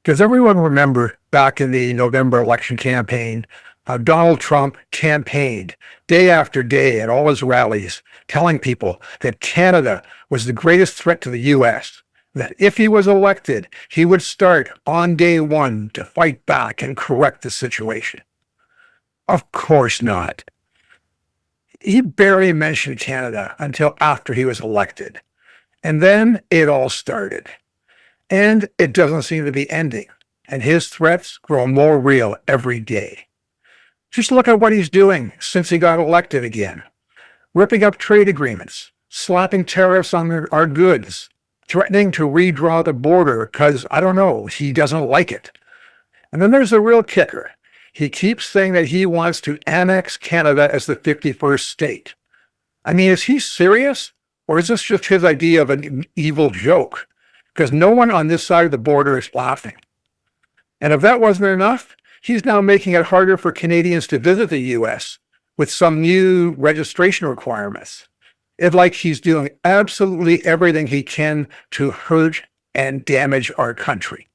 Does everyone remember back in the November election campaign how Donald Trump campaigned day after day at all his rallies, telling people that Canada was the greatest threat to the U.S., that if he was elected, he would start on day one to fight back and correct the situation? Of course not. He barely mentioned Canada until after he was elected. And then it all started. And it doesn't seem to be ending. And his threats grow more real every day. Just look at what he's doing since he got elected again. Ripping up trade agreements, slapping tariffs on our goods, threatening to redraw the border because, I don't know, he doesn't like it. And then there's the real kicker. He keeps saying that he wants to annex Canada as the 51st state. I mean, is he serious? Or is this just his idea of an evil joke? Because no one on this side of the border is laughing. And if that wasn't enough, he's now making it harder for Canadians to visit the U.S. with some new registration requirements. It's like he's doing absolutely everything he can to hurt and damage our country.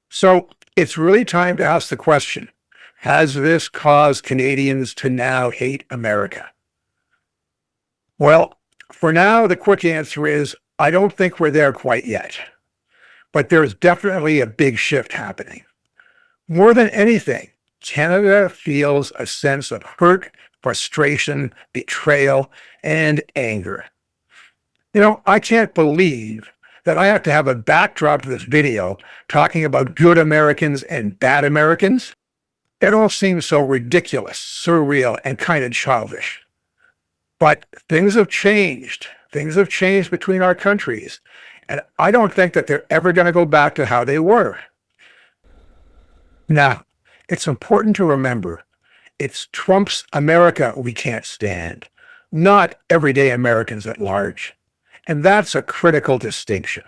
So it's really time to ask the question, has this caused Canadians to now hate America? Well, for now, the quick answer is I don't think we're there quite yet. But there's definitely a big shift happening. More than anything, Canada feels a sense of hurt, frustration, betrayal, and anger. You know, I can't believe that I have to have a backdrop to this video talking about good Americans and bad Americans. It all seems so ridiculous, surreal, and kind of childish. But things have changed. Things have changed between our countries. And I don't think that they're ever going to go back to how they were. Now, it's important to remember, it's Trump's America we can't stand, not everyday Americans at large. And that's a critical distinction.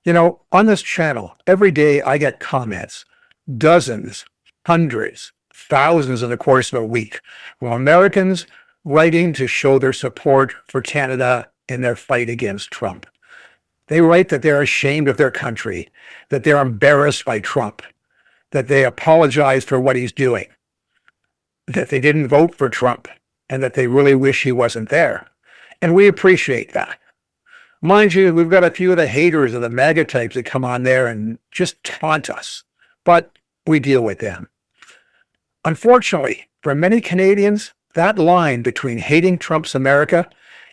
You know, on this channel, every day I get comments, dozens, hundreds, thousands in the course of a week, from Americans writing to show their support for Canada in their fight against Trump. They write that they're ashamed of their country, that they're embarrassed by Trump, that they apologize for what he's doing, that they didn't vote for Trump, and that they really wish he wasn't there. And we appreciate that. Mind you, we've got a few of the haters of the MAGA types that come on there and just taunt us, but we deal with them. Unfortunately, for many Canadians, that line between hating Trump's America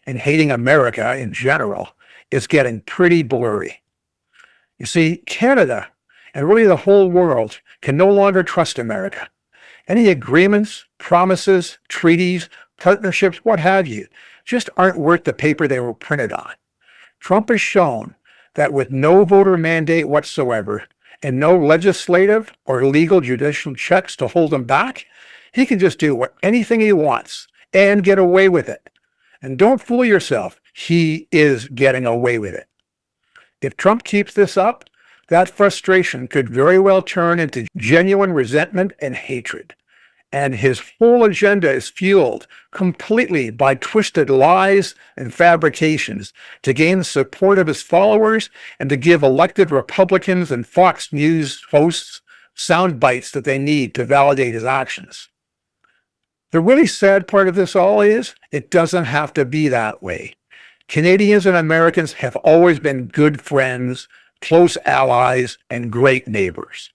and hating America in general is getting pretty blurry. You see, Canada, and really the whole world, can no longer trust America. Any agreements, promises, treaties, partnerships, what have you, just aren't worth the paper they were printed on. Trump has shown that with no voter mandate whatsoever and no legislative or legal judicial checks to hold him back, he can just do anything he wants and get away with it. And don't fool yourself, he is getting away with it. If Trump keeps this up, that frustration could very well turn into genuine resentment and hatred. And his whole agenda is fueled completely by twisted lies and fabrications to gain the support of his followers and to give elected Republicans and Fox News hosts sound bites that they need to validate his actions. The really sad part of this all is it doesn't have to be that way. Canadians and Americans have always been good friends, close allies, and great neighbors.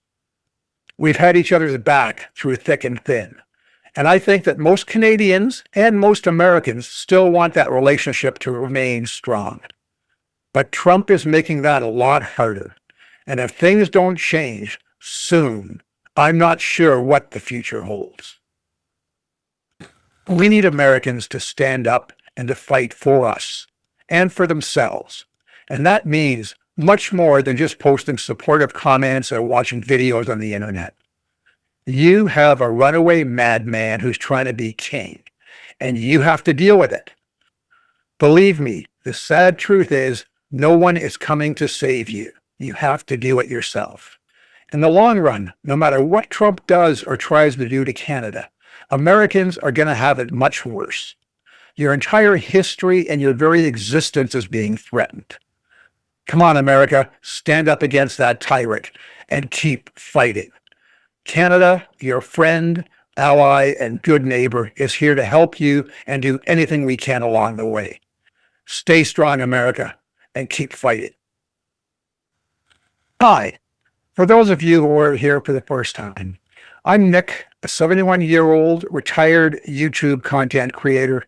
We've had each other's back through thick and thin. And I think that most Canadians and most Americans still want that relationship to remain strong. But Trump is making that a lot harder. And if things don't change soon, I'm not sure what the future holds. We need Americans to stand up and to fight for us and for themselves. And that means much more than just posting supportive comments or watching videos on the internet. You have a runaway madman who's trying to be king, and you have to deal with it. Believe me, the sad truth is no one is coming to save you. You have to do it yourself. In the long run, no matter what Trump does or tries to do to Canada, Americans are going to have it much worse. Your entire history and your very existence is being threatened. Come on, America, stand up against that tyrant and keep fighting. Canada, your friend, ally, and good neighbor, is here to help you and do anything we can along the way. Stay strong, America, and keep fighting. Hi, for those of you who are here for the first time, I'm Nick, a 71-year-old retired YouTube content creator,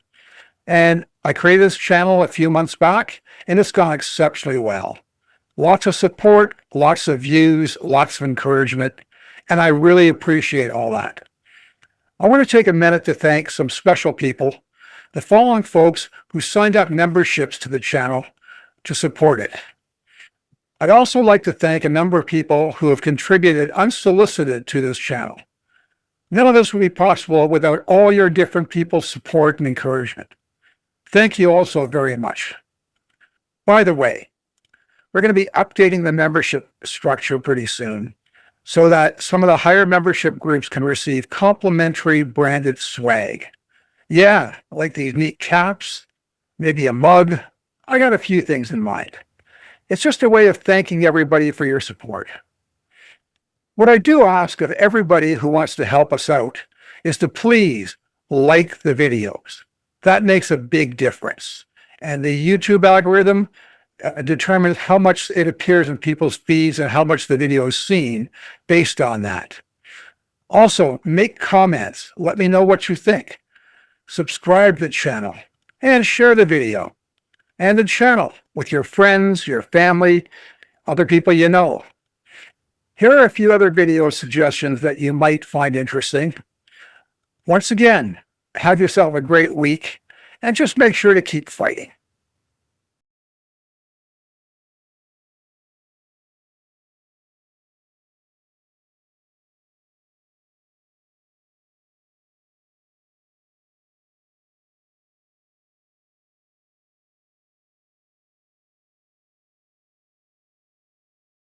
and I created this channel a few months back, and it's gone exceptionally well. Lots of support, lots of views, lots of encouragement, and I really appreciate all that. I want to take a minute to thank some special people, the following folks who signed up memberships to the channel to support it. I'd also like to thank a number of people who have contributed unsolicited to this channel. None of this would be possible without all your different people's support and encouragement. Thank you all so very much. By the way, we're going to be updating the membership structure pretty soon so that some of the higher membership groups can receive complimentary branded swag. Yeah, like these neat caps, maybe a mug. I got a few things in mind. It's just a way of thanking everybody for your support. What I do ask of everybody who wants to help us out is to please like the videos. That makes a big difference. And the YouTube algorithm determines how much it appears in people's feeds and how much the video is seen based on that. Also, make comments. Let me know what you think. Subscribe to the channel and share the video and the channel with your friends, your family, other people you know. Here are a few other video suggestions that you might find interesting. Once again, have yourself a great week and just make sure to keep fighting.